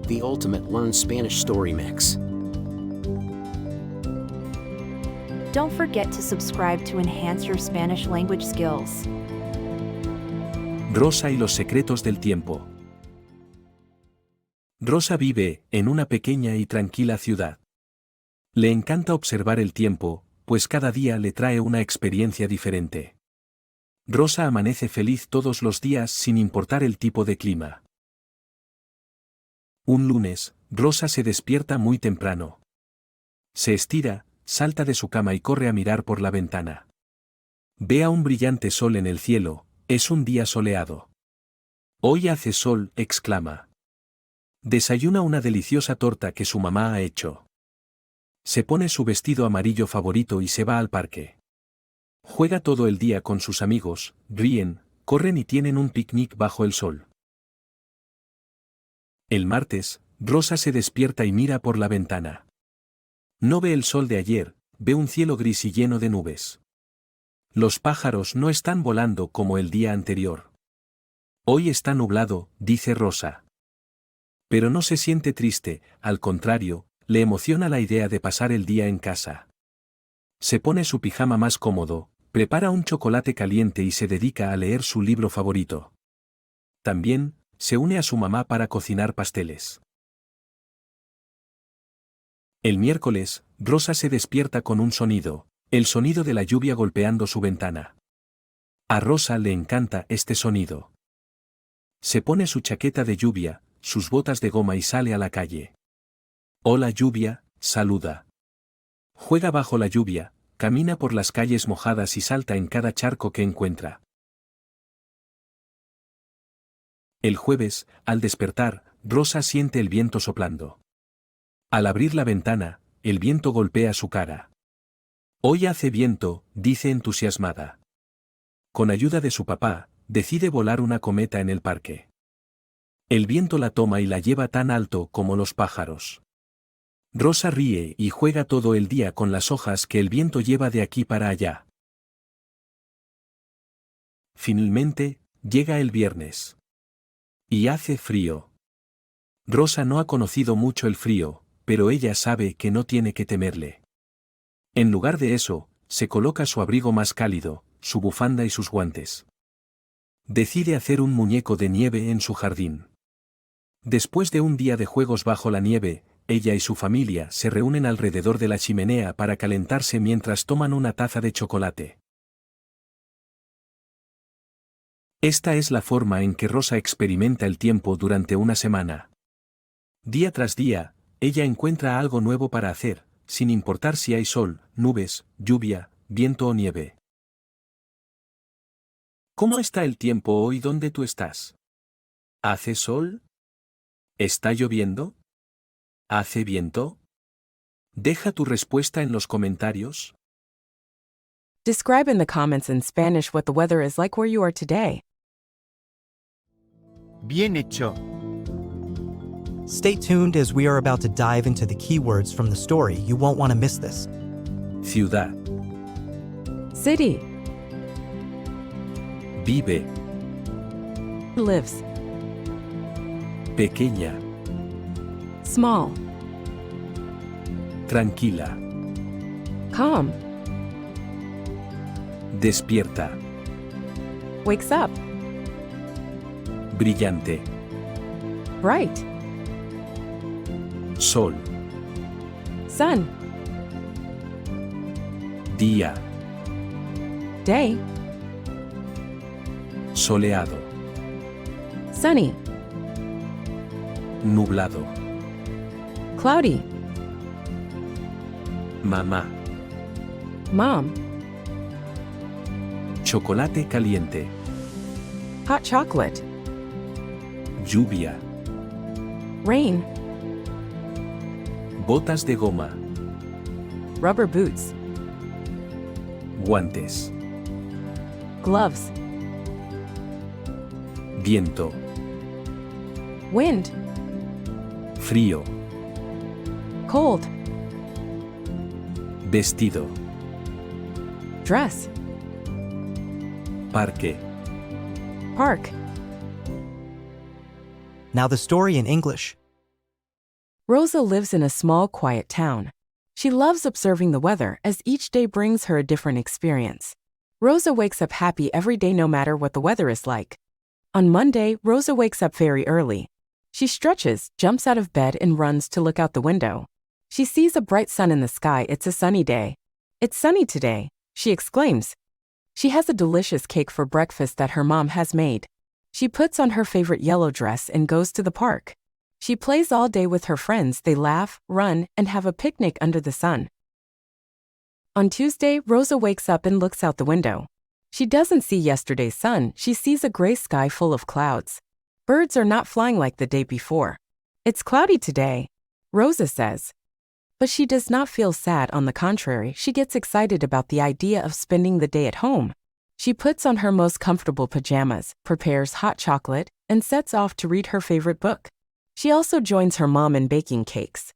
the ultimate Learn Spanish story mix. Don't forget to subscribe to enhance your Spanish language skills. Rosa y los secretos del tiempo. Rosa vive en una pequeña y tranquila ciudad. Le encanta observar el tiempo, pues cada día le trae una experiencia diferente. Rosa amanece feliz todos los días sin importar el tipo de clima. Un lunes, Rosa se despierta muy temprano. Se estira, salta de su cama y corre a mirar por la ventana. Ve a un brillante sol en el cielo, es un día soleado. «Hoy hace sol», exclama. Desayuna una deliciosa torta que su mamá ha hecho. Se pone su vestido amarillo favorito y se va al parque. Juega todo el día con sus amigos, ríen, corren y tienen un picnic bajo el sol. El martes, Rosa se despierta y mira por la ventana. No ve el sol de ayer, ve un cielo gris y lleno de nubes. Los pájaros no están volando como el día anterior. Hoy está nublado, dice Rosa. Pero no se siente triste, al contrario, le emociona la idea de pasar el día en casa. Se pone su pijama más cómodo, prepara un chocolate caliente y se dedica a leer su libro favorito. También, se une a su mamá para cocinar pasteles. El miércoles, Rosa se despierta con un sonido, el sonido de la lluvia golpeando su ventana. A Rosa le encanta este sonido. Se pone su chaqueta de lluvia, sus botas de goma y sale a la calle. Hola lluvia, saluda. Juega bajo la lluvia, camina por las calles mojadas y salta en cada charco que encuentra. El jueves, al despertar, Rosa siente el viento soplando. Al abrir la ventana, el viento golpea su cara. Hoy hace viento, dice entusiasmada. Con ayuda de su papá, decide volar una cometa en el parque. El viento la toma y la lleva tan alto como los pájaros. Rosa ríe y juega todo el día con las hojas que el viento lleva de aquí para allá. Finalmente, llega el viernes. Y hace frío. Rosa no ha conocido mucho el frío, pero ella sabe que no tiene que temerle. En lugar de eso, se coloca su abrigo más cálido, su bufanda y sus guantes. Decide hacer un muñeco de nieve en su jardín. Después de un día de juegos bajo la nieve, ella y su familia se reúnen alrededor de la chimenea para calentarse mientras toman una taza de chocolate. Esta es la forma en que Rosa experimenta el tiempo durante una semana. Día tras día, ella encuentra algo nuevo para hacer, sin importar si hay sol, nubes, lluvia, viento o nieve. ¿Cómo está el tiempo hoy donde tú estás? ¿Hace sol? ¿Está lloviendo? ¿Hace viento? Deja tu respuesta en los comentarios. Describe in the comments in Spanish what the weather is like where you are today. Bien hecho. Stay tuned as we are about to dive into the keywords from the story. You won't want to miss this. Ciudad. City. Vive. Lives. Pequeña. Small. Tranquila. Calm. Despierta. Wakes up. Brillante. Bright. Sol. Sun. Día. Day. Soleado. Sunny. Nublado. Cloudy. Mamá. Mom. Chocolate caliente. Hot chocolate. Lluvia. Rain. Botas de goma. Rubber boots. Guantes. Gloves. Viento. Wind. Frío. Cold. Vestido. Dress. Parque. Park. Now the story in English. Rosa lives in a small, quiet town. She loves observing the weather as each day brings her a different experience. Rosa wakes up happy every day no matter what the weather is like. On Monday, Rosa wakes up very early. She stretches, jumps out of bed and runs to look out the window. She sees a bright sun in the sky. It's a sunny day. "It's sunny today," she exclaims. She has a delicious cake for breakfast that her mom has made. She puts on her favorite yellow dress and goes to the park. She plays all day with her friends. They laugh, run, and have a picnic under the sun. On Tuesday, Rosa wakes up and looks out the window. She doesn't see yesterday's sun. She sees a gray sky full of clouds. Birds are not flying like the day before. "It's cloudy today," Rosa says. But she does not feel sad. On the contrary, she gets excited about the idea of spending the day at home. She puts on her most comfortable pajamas, prepares hot chocolate, and sets off to read her favorite book. She also joins her mom in baking cakes.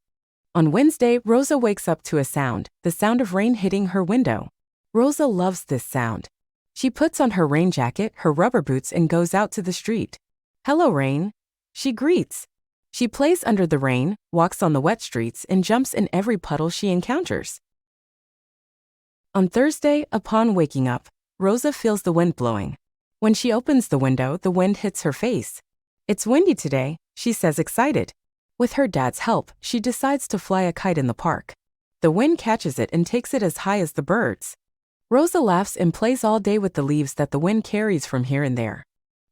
On Wednesday, Rosa wakes up to a sound, the sound of rain hitting her window. Rosa loves this sound. She puts on her rain jacket, her rubber boots, and goes out to the street. "Hello, rain," she greets. She plays under the rain, walks on the wet streets, and jumps in every puddle she encounters. On Thursday, upon waking up, Rosa feels the wind blowing. When she opens the window, the wind hits her face. "It's windy today," she says, excited. With her dad's help, she decides to fly a kite in the park. The wind catches it and takes it as high as the birds. Rosa laughs and plays all day with the leaves that the wind carries from here and there.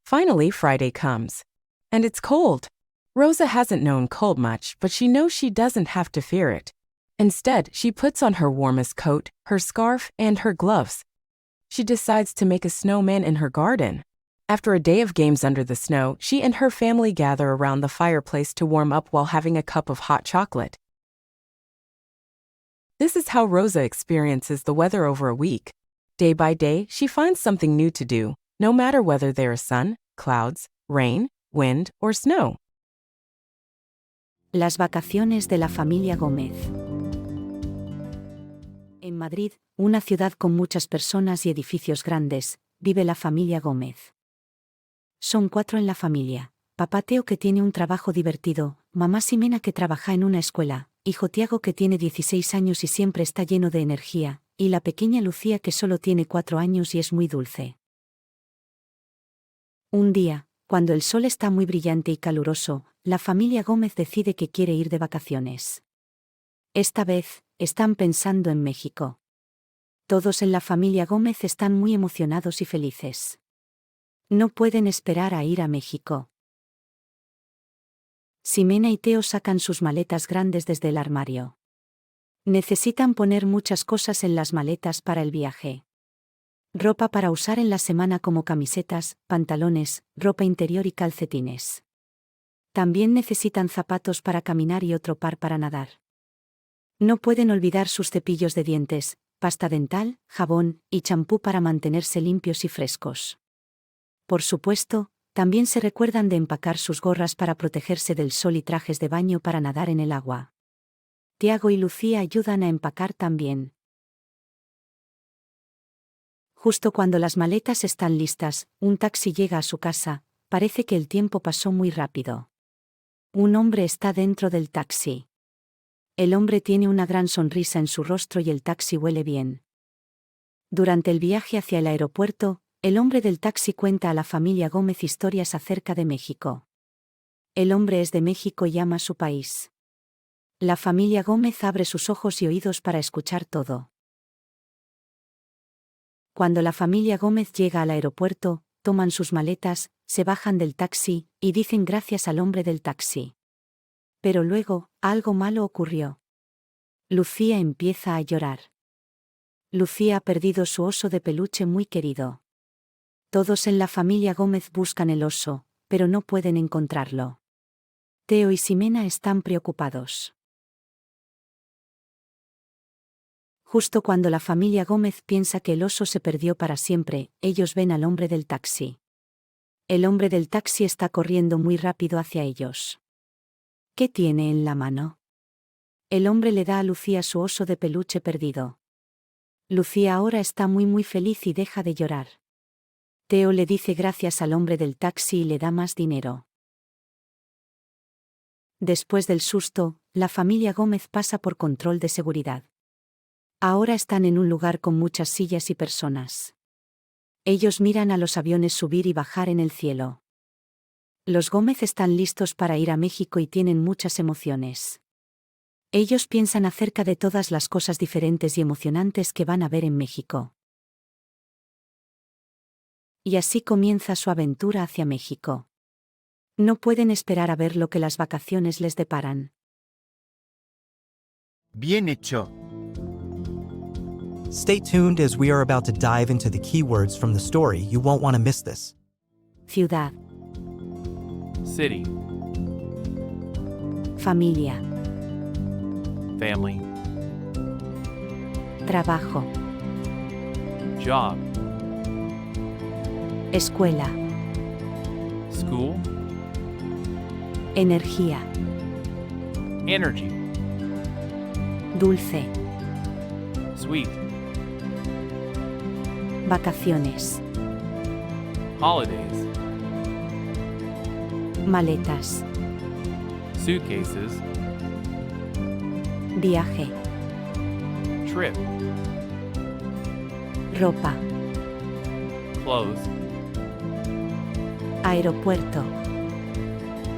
Finally, Friday comes. And it's cold. Rosa hasn't known cold much, but she knows she doesn't have to fear it. Instead, she puts on her warmest coat, her scarf, and her gloves. She decides to make a snowman in her garden. After a day of games under the snow, she and her family gather around the fireplace to warm up while having a cup of hot chocolate. This is how Rosa experiences the weather over a week. Day by day, she finds something new to do, no matter whether there is sun, clouds, rain, wind, or snow. Las vacaciones de la familia Gómez. En Madrid, una ciudad con muchas personas y edificios grandes, vive la familia Gómez. Son 4 en la familia. Papá Teo, que tiene un trabajo divertido, mamá Ximena, que trabaja en una escuela, hijo Tiago, que tiene 16 años y siempre está lleno de energía, y la pequeña Lucía, que solo tiene 4 años y es muy dulce. Un día, cuando el sol está muy brillante y caluroso, la familia Gómez decide que quiere ir de vacaciones. Esta vez, están pensando en México. Todos en la familia Gómez están muy emocionados y felices. No pueden esperar a ir a México. Ximena y Teo sacan sus maletas grandes desde el armario. Necesitan poner muchas cosas en las maletas para el viaje. Ropa para usar en la semana como camisetas, pantalones, ropa interior y calcetines. También necesitan zapatos para caminar y otro par para nadar. No pueden olvidar sus cepillos de dientes, pasta dental, jabón y champú para mantenerse limpios y frescos. Por supuesto, también se recuerdan de empacar sus gorras para protegerse del sol y trajes de baño para nadar en el agua. Tiago y Lucía ayudan a empacar también. Justo cuando las maletas están listas, un taxi llega a su casa. Parece que el tiempo pasó muy rápido. Un hombre está dentro del taxi. El hombre tiene una gran sonrisa en su rostro y el taxi huele bien. Durante el viaje hacia el aeropuerto, el hombre del taxi cuenta a la familia Gómez historias acerca de México. El hombre es de México y ama su país. La familia Gómez abre sus ojos y oídos para escuchar todo. Cuando la familia Gómez llega al aeropuerto, toman sus maletas, se bajan del taxi, y dicen gracias al hombre del taxi. Pero luego, algo malo ocurrió. Lucía empieza a llorar. Lucía ha perdido su oso de peluche muy querido. Todos en la familia Gómez buscan el oso, pero no pueden encontrarlo. Teo y Ximena están preocupados. Justo cuando la familia Gómez piensa que el oso se perdió para siempre, ellos ven al hombre del taxi. El hombre del taxi está corriendo muy rápido hacia ellos. ¿Qué tiene en la mano? El hombre le da a Lucía su oso de peluche perdido. Lucía ahora está muy feliz y deja de llorar. Teo le dice gracias al hombre del taxi y le da más dinero. Después del susto, la familia Gómez pasa por control de seguridad. Ahora están en un lugar con muchas sillas y personas. Ellos miran a los aviones subir y bajar en el cielo. Los Gómez están listos para ir a México y tienen muchas emociones. Ellos piensan acerca de todas las cosas diferentes y emocionantes que van a ver en México. Y así comienza su aventura hacia México. No pueden esperar a ver lo que las vacaciones les deparan. Bien hecho. Stay tuned as we are about to dive into the keywords from the story. You won't want to miss this. Ciudad, City. familia, Family. trabajo, Job. escuela, School. energía, Energy. dulce, Sweet. vacaciones, Holidays. maletas, Suitcases. viaje, Trip. ropa, Clothes. aeropuerto,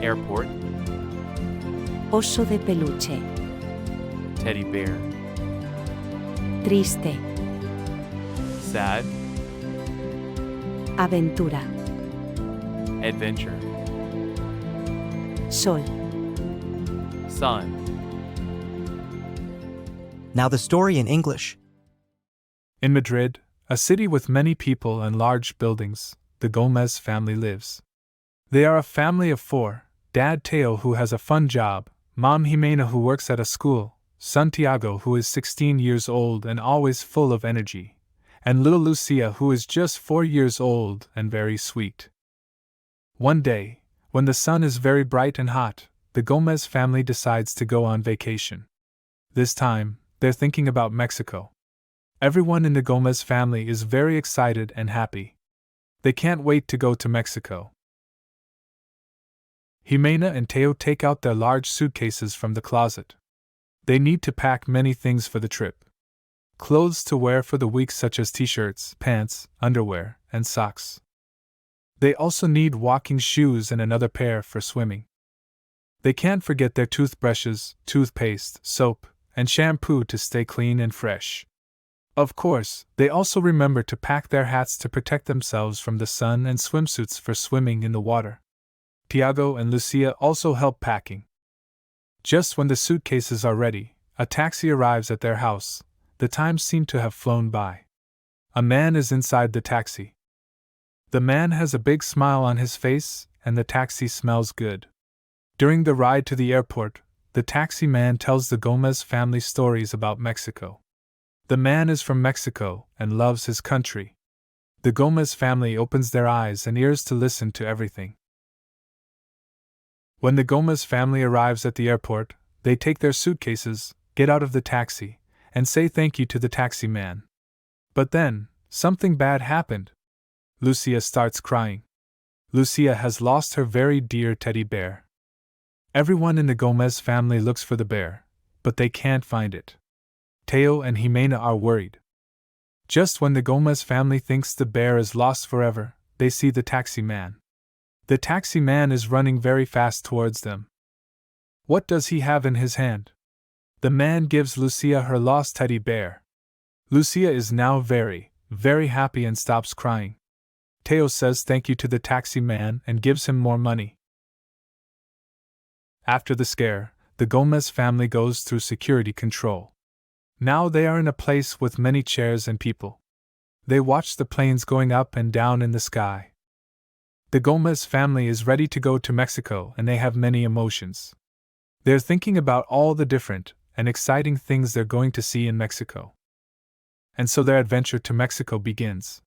Airport. oso de peluche, Teddy bear. triste, Sad. aventura, Adventure. sol. Sun. Now the story in English. In Madrid, a city with many people and large buildings, the Gomez family lives. They are a family of four: Dad Teo, who has a fun job, Mom Jimena, who works at a school, Santiago, who is 16 years old and always full of energy, and little Lucia, who is just 4 years old and very sweet. One day, when the sun is very bright and hot, the Gomez family decides to go on vacation. This time, they're thinking about Mexico. Everyone in the Gomez family is very excited and happy. They can't wait to go to Mexico. Jimena and Teo take out their large suitcases from the closet. They need to pack many things for the trip. Clothes to wear for the week, such as t-shirts, pants, underwear, and socks. They also need walking shoes and another pair for swimming. They can't forget their toothbrushes, toothpaste, soap, and shampoo to stay clean and fresh. Of course, they also remember to pack their hats to protect themselves from the sun and swimsuits for swimming in the water. Tiago and Lucia also help packing. Just when the suitcases are ready, a taxi arrives at their house. The time seemed to have flown by. A man is inside the taxi. The man has a big smile on his face, and the taxi smells good. During the ride to the airport, the taxi man tells the Gomez family stories about Mexico. The man is from Mexico and loves his country. The Gomez family opens their eyes and ears to listen to everything. When the Gomez family arrives at the airport, they take their suitcases, get out of the taxi, and say thank you to the taxi man. But then, something bad happened. Lucia starts crying. Lucia has lost her very dear teddy bear. Everyone in the Gomez family looks for the bear, but they can't find it. Teo and Jimena are worried. Just when the Gomez family thinks the bear is lost forever, they see the taxi man. The taxi man is running very fast towards them. What does he have in his hand? The man gives Lucia her lost teddy bear. Lucia is now very, very happy and stops crying. Teo says thank you to the taxi man and gives him more money. After the scare, the Gomez family goes through security control. Now they are in a place with many chairs and people. They watch the planes going up and down in the sky. The Gomez family is ready to go to Mexico and they have many emotions. They're thinking about all the different and exciting things they're going to see in Mexico. And so their adventure to Mexico begins.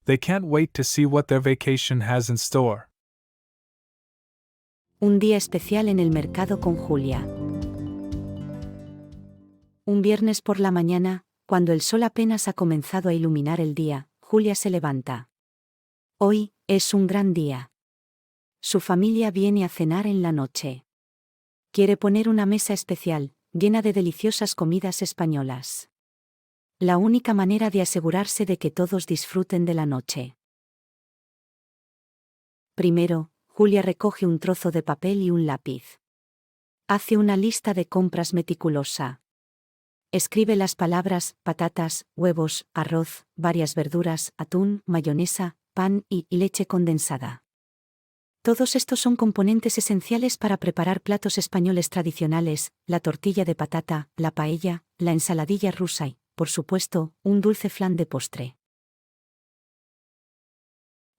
They can't wait to see what their vacation has in store. Un día especial en el mercado con Julia. Un viernes por la mañana, cuando el sol apenas ha comenzado a iluminar el día, Julia se levanta. Hoy es un gran día. Su familia viene a cenar en la noche. Quiere poner una mesa especial, llena de deliciosas comidas españolas. La única manera de asegurarse de que todos disfruten de la noche. Primero, Julia recoge un trozo de papel y un lápiz. Hace una lista de compras meticulosa. Escribe las palabras patatas, huevos, arroz, varias verduras, atún, mayonesa, pan y leche condensada. Todos estos son componentes esenciales para preparar platos españoles tradicionales: la tortilla de patata, la paella, la ensaladilla rusa y, por supuesto, un dulce flan de postre.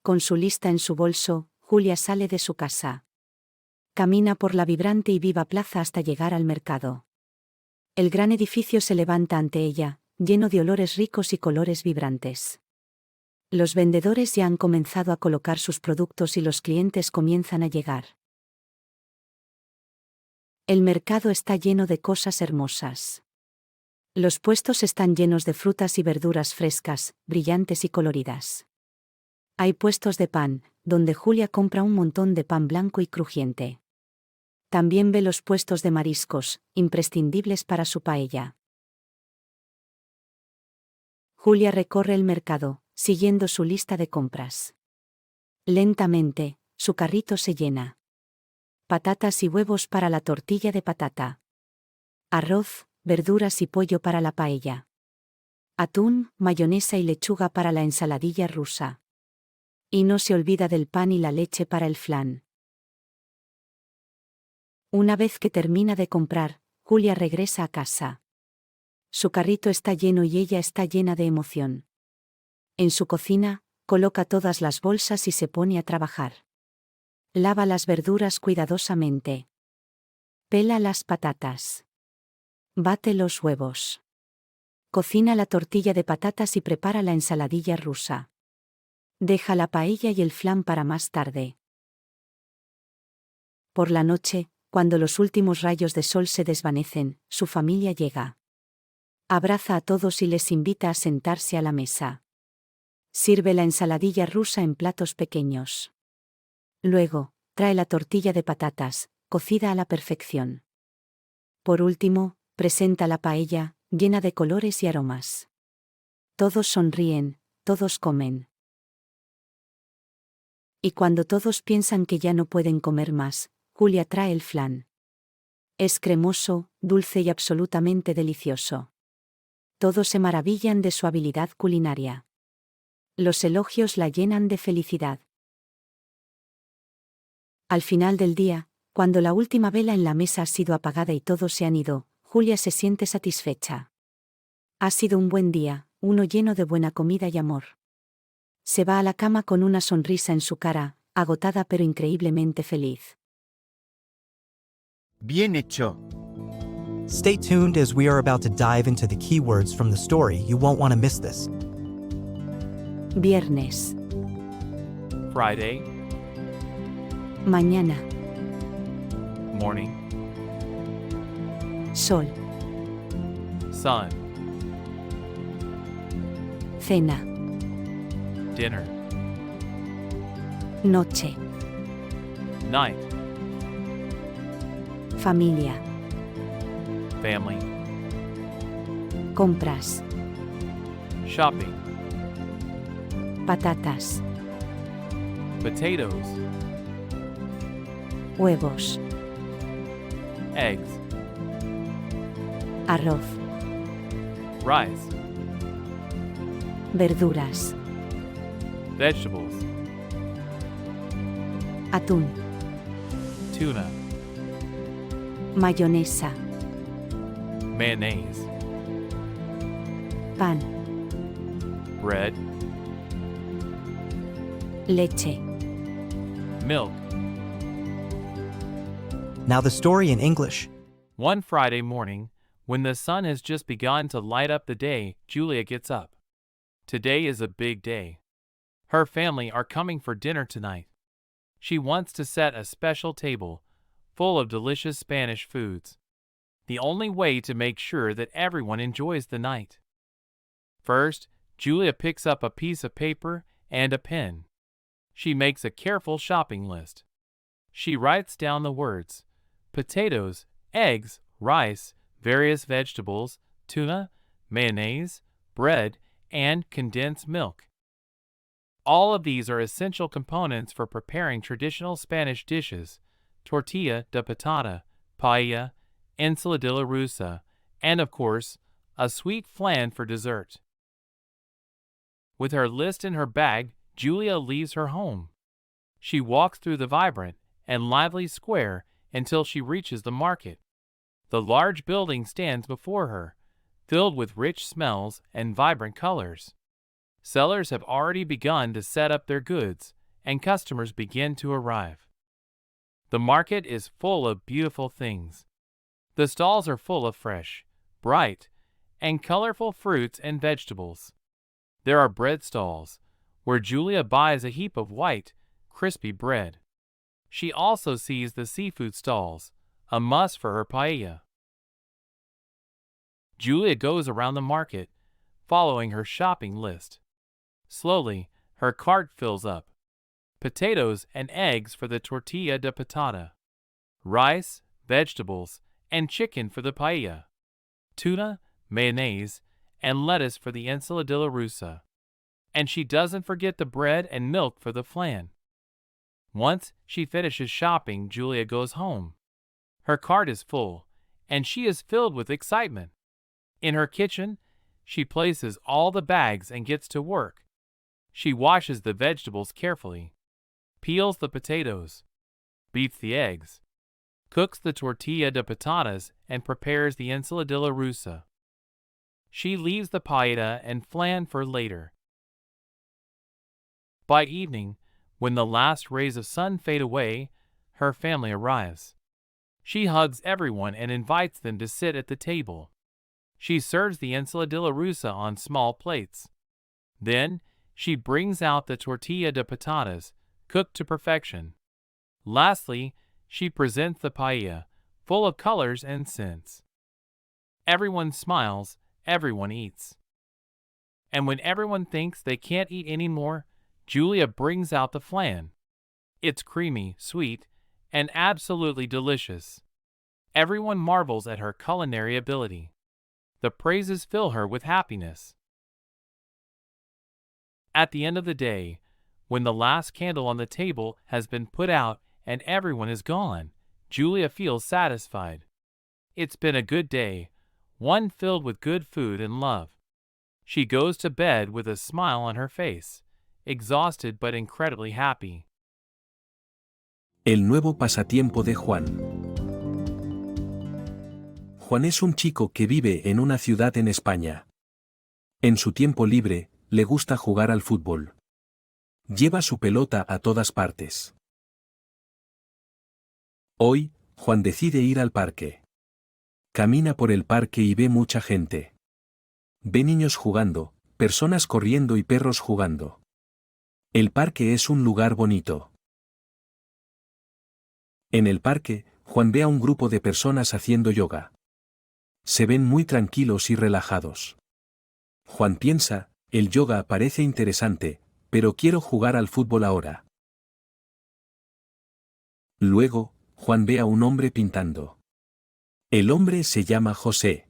Con su lista en su bolso, Julia sale de su casa. Camina por la vibrante y viva plaza hasta llegar al mercado. El gran edificio se levanta ante ella, lleno de olores ricos y colores vibrantes. Los vendedores ya han comenzado a colocar sus productos y los clientes comienzan a llegar. El mercado está lleno de cosas hermosas. Los puestos están llenos de frutas y verduras frescas, brillantes y coloridas. Hay puestos de pan, donde Julia compra un montón de pan blanco y crujiente. También ve los puestos de mariscos, imprescindibles para su paella. Julia recorre el mercado, siguiendo su lista de compras. Lentamente, su carrito se llena. Patatas y huevos para la tortilla de patata. Arroz, verduras y pollo para la paella. Atún, mayonesa y lechuga para la ensaladilla rusa. Y no se olvida del pan y la leche para el flan. Una vez que termina de comprar, Julia regresa a casa. Su carrito está lleno y ella está llena de emoción. En su cocina, coloca todas las bolsas y se pone a trabajar. Lava las verduras cuidadosamente. Pela las patatas. Bate los huevos. Cocina la tortilla de patatas y prepara la ensaladilla rusa. Deja la paella y el flan para más tarde. Por la noche, cuando los últimos rayos de sol se desvanecen, su familia llega. Abraza a todos y les invita a sentarse a la mesa. Sirve la ensaladilla rusa en platos pequeños. Luego, trae la tortilla de patatas, cocida a la perfección. Por último, presenta la paella, llena de colores y aromas. Todos sonríen, todos comen. Y cuando todos piensan que ya no pueden comer más, Julia trae el flan. Es cremoso, dulce y absolutamente delicioso. Todos se maravillan de su habilidad culinaria. Los elogios la llenan de felicidad. Al final del día, cuando la última vela en la mesa ha sido apagada y todos se han ido, Julia se siente satisfecha. Ha sido un buen día, uno lleno de buena comida y amor. Se va a la cama con una sonrisa en su cara, agotada pero increíblemente feliz. Bien hecho. Stay tuned as we are about to dive into the keywords from the story. You won't want to miss this. Viernes. Friday, Mañana. morning, Sol. sun, Cena. dinner, Noche. night, Familia. family, Compras. shopping, Patatas. potatoes, Huevos. eggs, Arroz. rice, Verduras. vegetables, Atún. tuna, Mayonesa. mayonnaise, Pan. bread, Leche. milk. Now the story in English. One Friday morning, when the sun has just begun to light up the day, Julia gets up. Today is a big day. Her family are coming for dinner tonight. She wants to set a special table, full of delicious Spanish foods. The only way to make sure that everyone enjoys the night. First, Julia picks up a piece of paper and a pen. She makes a careful shopping list. She writes down the words potatoes, eggs, rice, various vegetables, tuna, mayonnaise, bread, and condensed milk. All of these are essential components for preparing traditional Spanish dishes: tortilla de patata, paella, ensaladilla rusa, and of course, a sweet flan for dessert. With her list in her bag, Julia leaves her home. She walks through the vibrant and lively square until she reaches the market. The large building stands before her, filled with rich smells and vibrant colors. Sellers have already begun to set up their goods, and customers begin to arrive. The market is full of beautiful things. The stalls are full of fresh, bright, and colorful fruits and vegetables. There are bread stalls, where Julia buys a heap of white, crispy bread. She also sees the seafood stalls, a must for her paella. Julia goes around the market, following her shopping list. Slowly, her cart fills up. Potatoes and eggs for the tortilla de patata. Rice, vegetables, and chicken for the paella. Tuna, mayonnaise, and lettuce for the ensaladilla rusa. And she doesn't forget the bread and milk for the flan. Once she finishes shopping, Julia goes home. Her cart is full, and she is filled with excitement. In her kitchen, she places all the bags and gets to work. She washes the vegetables carefully, peels the potatoes, beats the eggs, cooks the tortilla de patatas, and prepares the ensaladilla rusa. She leaves the paella and flan for later. By evening, when the last rays of sun fade away, her family arrives. She hugs everyone and invites them to sit at the table. She serves the ensaladilla rusa on small plates. Then, she brings out the tortilla de patatas, cooked to perfection. Lastly, she presents the paella, full of colors and scents. Everyone smiles, everyone eats. And when everyone thinks they can't eat anymore, Julia brings out the flan. It's creamy, sweet, and absolutely delicious. Everyone marvels at her culinary ability. The praises fill her with happiness. At the end of the day, when the last candle on the table has been put out and everyone is gone, Julia feels satisfied. It's been a good day, one filled with good food and love. She goes to bed with a smile on her face, exhausted but incredibly happy. El nuevo pasatiempo de Juan. Juan es un chico que vive en una ciudad en España. En su tiempo libre, le gusta jugar al fútbol. Lleva su pelota a todas partes. Hoy, Juan decide ir al parque. Camina por el parque y ve mucha gente. Ve niños jugando, personas corriendo y perros jugando. El parque es un lugar bonito. En el parque, Juan ve a un grupo de personas haciendo yoga. Se ven muy tranquilos y relajados. Juan piensa, el yoga parece interesante, pero quiero jugar al fútbol ahora. Luego, Juan ve a un hombre pintando. El hombre se llama José.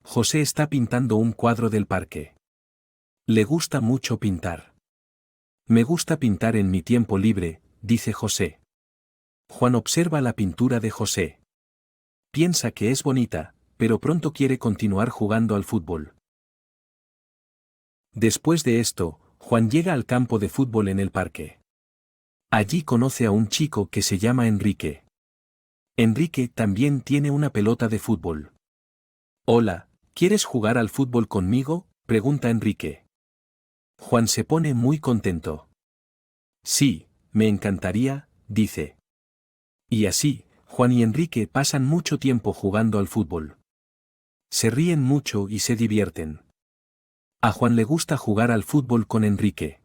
José está pintando un cuadro del parque. Le gusta mucho pintar. Me gusta pintar en mi tiempo libre, dice José. Juan observa la pintura de José. Piensa que es bonita, pero pronto quiere continuar jugando al fútbol. Después de esto, Juan llega al campo de fútbol en el parque. Allí conoce a un chico que se llama Enrique. Enrique también tiene una pelota de fútbol. Hola, ¿quieres jugar al fútbol conmigo?, pregunta Enrique. Juan se pone muy contento. Sí, me encantaría, dice. Y así, Juan y Enrique pasan mucho tiempo jugando al fútbol. Se ríen mucho y se divierten. A Juan le gusta jugar al fútbol con Enrique.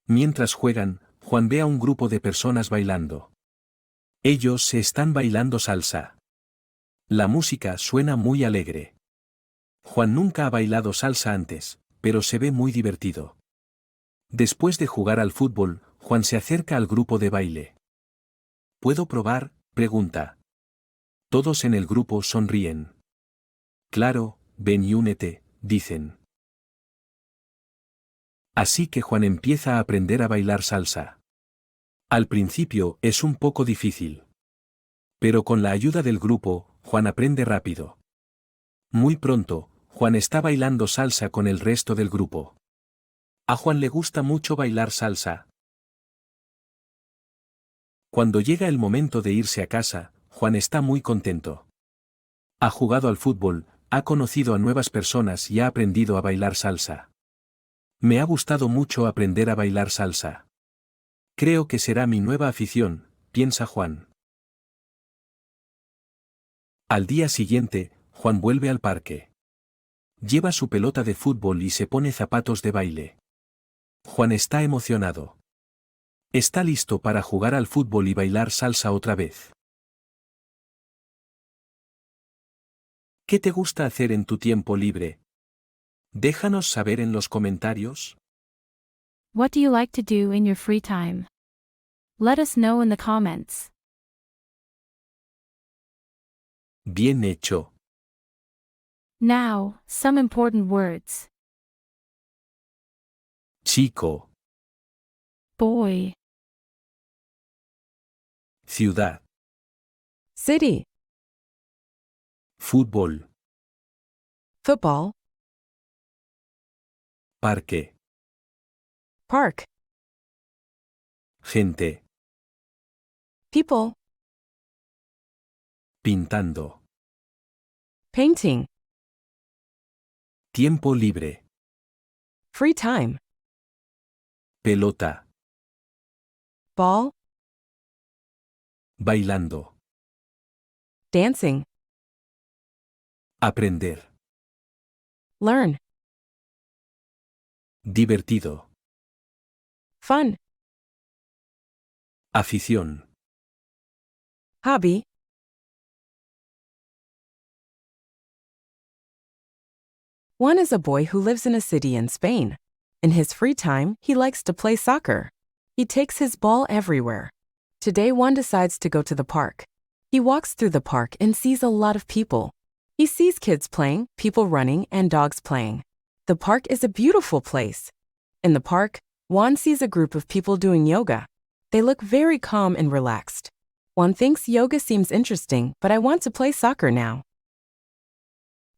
Mientras juegan, Juan ve a un grupo de personas bailando. Ellos se están bailando salsa. La música suena muy alegre. Juan nunca ha bailado salsa antes, pero se ve muy divertido. Después de jugar al fútbol, Juan se acerca al grupo de baile. ¿Puedo probar? Pregunta. Todos en el grupo sonríen. Claro, ven y únete, dicen. Así que Juan empieza a aprender a bailar salsa. Al principio es un poco difícil. Pero con la ayuda del grupo, Juan aprende rápido. Muy pronto, Juan está bailando salsa con el resto del grupo. A Juan le gusta mucho bailar salsa. Cuando llega el momento de irse a casa, Juan está muy contento. Ha jugado al fútbol, ha conocido a nuevas personas y ha aprendido a bailar salsa. Me ha gustado mucho aprender a bailar salsa. Creo que será mi nueva afición, piensa Juan. Al día siguiente, Juan vuelve al parque. Lleva su pelota de fútbol y se pone zapatos de baile. Juan está emocionado. Está listo para jugar al fútbol y bailar salsa otra vez. ¿Qué te gusta hacer en tu tiempo libre? Déjanos saber en los comentarios. What do you like to do in your free time? Let us know in the comments. Bien hecho. Now, some important words. Chico. Boy, Ciudad. City. Fútbol. Football. Parque. Park. Gente. People. Pintando. Painting. Tiempo libre. Free time. Pelota. Ball. Bailando. Dancing. Aprender. Learn. Divertido. Fun. Afición. Hobby. Juan is a boy who lives in a city in Spain. In his free time, he likes to play soccer. He takes his ball everywhere. Today, Juan decides to go to the park. He walks through the park and sees a lot of people. He sees kids playing, people running, and dogs playing. The park is a beautiful place. In the park, Juan sees a group of people doing yoga. They look very calm and relaxed. Juan thinks yoga seems interesting, but I want to play soccer now.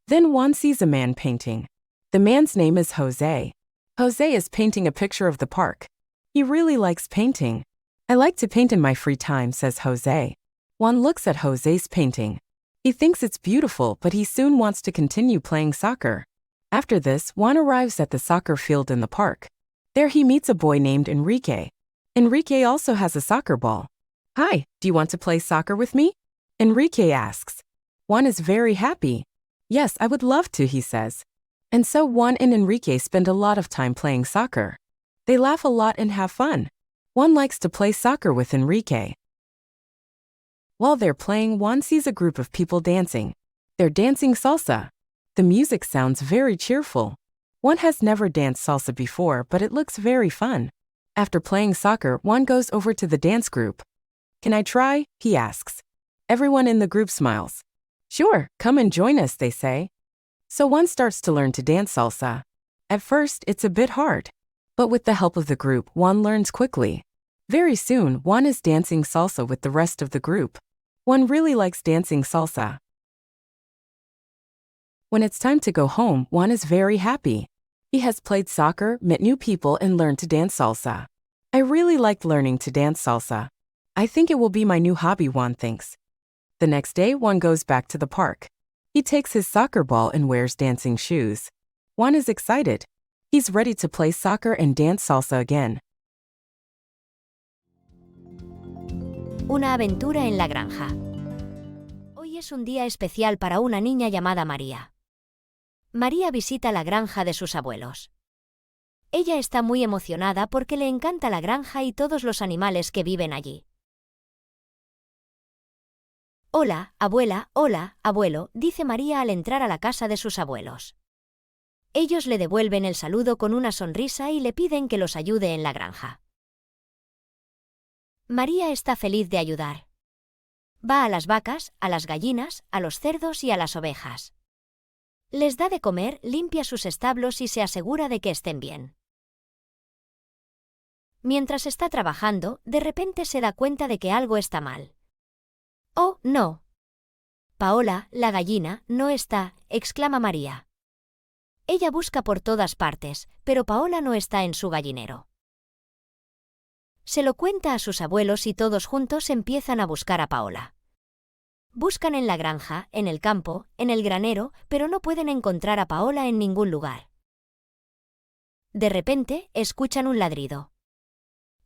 Then Juan sees a man painting. The man's name is Jose. Jose is painting a picture of the park. He really likes painting. I like to paint in my free time, says Jose. Juan looks at Jose's painting. He thinks it's beautiful, but he soon wants to continue playing soccer. After this, Juan arrives at the soccer field in the park. There he meets a boy named Enrique. Enrique also has a soccer ball. Hi, do you want to play soccer with me? Enrique asks. Juan is very happy. Yes, I would love to, he says. And so Juan and Enrique spend a lot of time playing soccer. They laugh a lot and have fun. Juan likes to play soccer with Enrique. While they're playing, Juan sees a group of people dancing. They're dancing salsa. The music sounds very cheerful. Juan has never danced salsa before, but it looks very fun. After playing soccer, Juan goes over to the dance group. Can I try? He asks. Everyone in the group smiles. Sure, come and join us, they say. So Juan starts to learn to dance salsa. At first, it's a bit hard. But with the help of the group, Juan learns quickly. Very soon, Juan is dancing salsa with the rest of the group. Juan really likes dancing salsa. When it's time to go home, Juan is very happy. He has played soccer, met new people, and learned to dance salsa. I really like learning to dance salsa. I think it will be my new hobby, Juan thinks. The next day, Juan goes back to the park. He takes his soccer ball and wears dancing shoes. Juan is excited. He's ready to play soccer and dance salsa again. Una aventura en la granja. Hoy es un día especial para una niña llamada María. María visita la granja de sus abuelos. Ella está muy emocionada porque le encanta la granja y todos los animales que viven allí. Hola, abuela, hola, abuelo, dice María al entrar a la casa de sus abuelos. Ellos le devuelven el saludo con una sonrisa y le piden que los ayude en la granja. María está feliz de ayudar. Va a las vacas, a las gallinas, a los cerdos y a las ovejas. Les da de comer, limpia sus establos y se asegura de que estén bien. Mientras está trabajando, de repente se da cuenta de que algo está mal. ¡Oh, no! Paola, la gallina, no está, exclama María. Ella busca por todas partes, pero Paola no está en su gallinero. Se lo cuenta a sus abuelos y todos juntos empiezan a buscar a Paola. Buscan en la granja, en el campo, en el granero, pero no pueden encontrar a Paola en ningún lugar. De repente, escuchan un ladrido.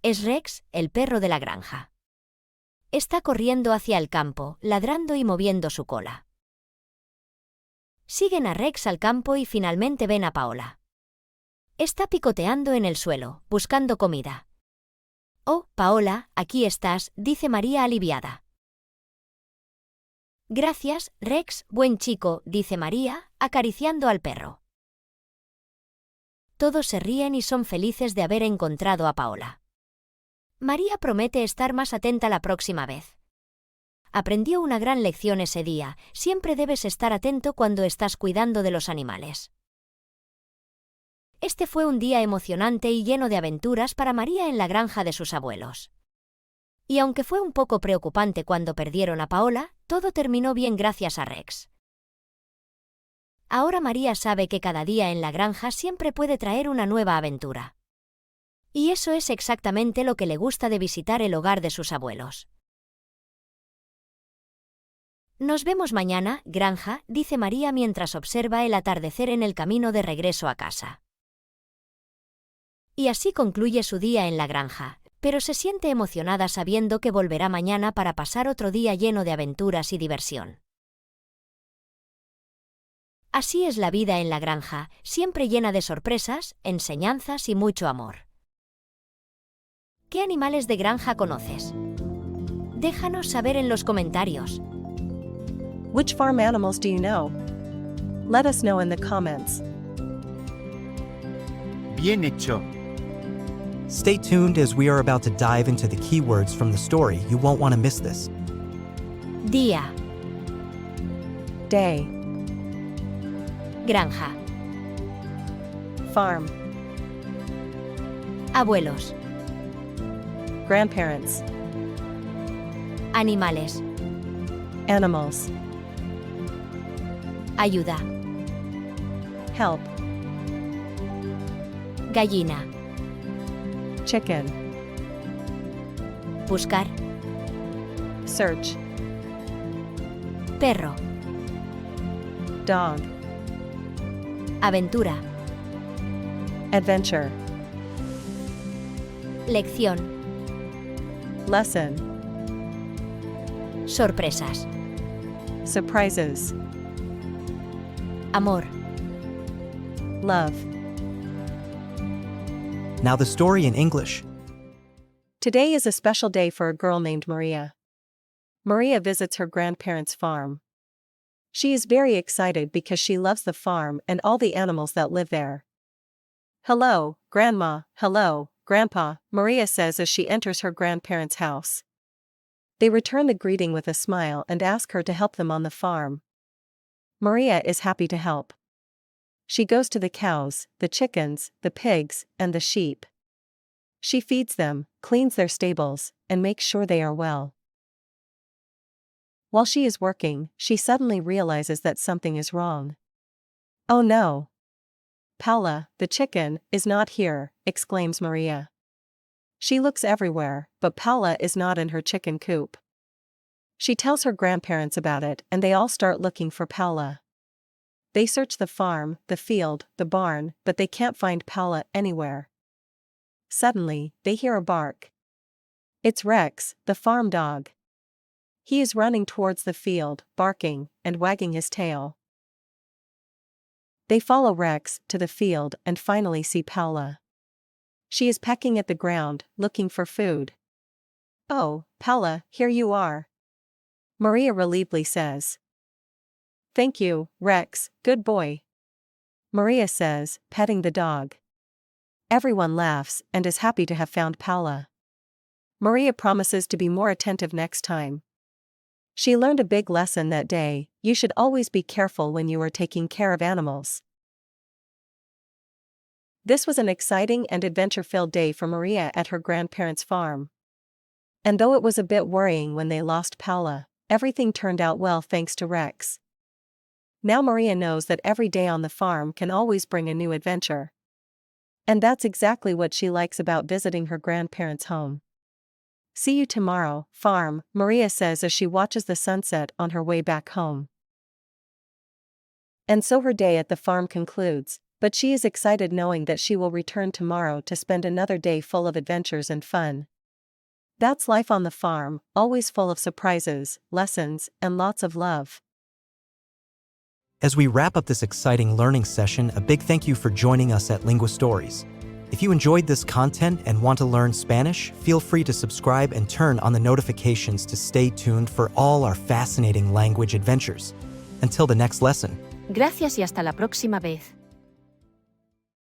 Es Rex, el perro de la granja. Está corriendo hacia el campo, ladrando y moviendo su cola. Siguen a Rex al campo y finalmente ven a Paola. Está picoteando en el suelo, buscando comida. «Oh, Paola, aquí estás», dice María aliviada. «Gracias, Rex, buen chico», dice María, acariciando al perro. Todos se ríen y son felices de haber encontrado a Paola. María promete estar más atenta la próxima vez. Aprendió una gran lección ese día: siempre debes estar atento cuando estás cuidando de los animales. Este fue un día emocionante y lleno de aventuras para María en la granja de sus abuelos. Y aunque fue un poco preocupante cuando perdieron a Paola, todo terminó bien gracias a Rex. Ahora María sabe que cada día en la granja siempre puede traer una nueva aventura. Y eso es exactamente lo que le gusta de visitar el hogar de sus abuelos. Nos vemos mañana, Granja, dice María mientras observa el atardecer en el camino de regreso a casa. Y así concluye su día en la granja, pero se siente emocionada sabiendo que volverá mañana para pasar otro día lleno de aventuras y diversión. Así es la vida en la granja, siempre llena de sorpresas, enseñanzas y mucho amor. ¿Qué animales de granja conoces? Déjanos saber en los comentarios. Which farm animals do you know? Let us know in the comments. Bien hecho. Stay tuned as we are about to dive into the keywords from the story. You won't want to miss this. Día. Day. Granja. Farm. Abuelos. Grandparents. Animales. Animals. Ayuda. Help. Gallina. Chicken. Buscar. Search. Perro. Dog. Aventura. Adventure. Lección. Lesson. Sorpresas. Surprises. Amor. Love. Now the story in English. Today is a special day for a girl named Maria. Maria visits her grandparents' farm. She is very excited because she loves the farm and all the animals that live there. Hello, Grandma, hello, Grandpa, Maria says as she enters her grandparents' house. They return the greeting with a smile and ask her to help them on the farm. Maria is happy to help. She goes to the cows, the chickens, the pigs, and the sheep. She feeds them, cleans their stables, and makes sure they are well. While she is working, she suddenly realizes that something is wrong. Oh no! Paula, the chicken, is not here, exclaims Maria. She looks everywhere, but Paula is not in her chicken coop. She tells her grandparents about it and they all start looking for Paula. They search the farm, the field, the barn, but they can't find Paula anywhere. Suddenly, they hear a bark. It's Rex, the farm dog. He is running towards the field, barking, and wagging his tail. They follow Rex to the field and finally see Paula. She is pecking at the ground, looking for food. Oh, Paula, here you are. Maria relievedly says. Thank you, Rex, good boy. Maria says, petting the dog. Everyone laughs and is happy to have found Paula. Maria promises to be more attentive next time. She learned a big lesson that day: you should always be careful when you are taking care of animals. This was an exciting and adventure-filled day for Maria at her grandparents' farm. And though it was a bit worrying when they lost Paula, everything turned out well thanks to Rex. Now Maria knows that every day on the farm can always bring a new adventure. And that's exactly what she likes about visiting her grandparents' home. See you tomorrow, farm, Maria says as she watches the sunset on her way back home. And so her day at the farm concludes, but she is excited knowing that she will return tomorrow to spend another day full of adventures and fun. That's life on the farm, always full of surprises, lessons, and lots of love. As we wrap up this exciting learning session, a big thank you for joining us at LinguaStories. If you enjoyed this content and want to learn Spanish, feel free to subscribe and turn on the notifications to stay tuned for all our fascinating language adventures. Until the next lesson. Gracias y hasta la próxima vez.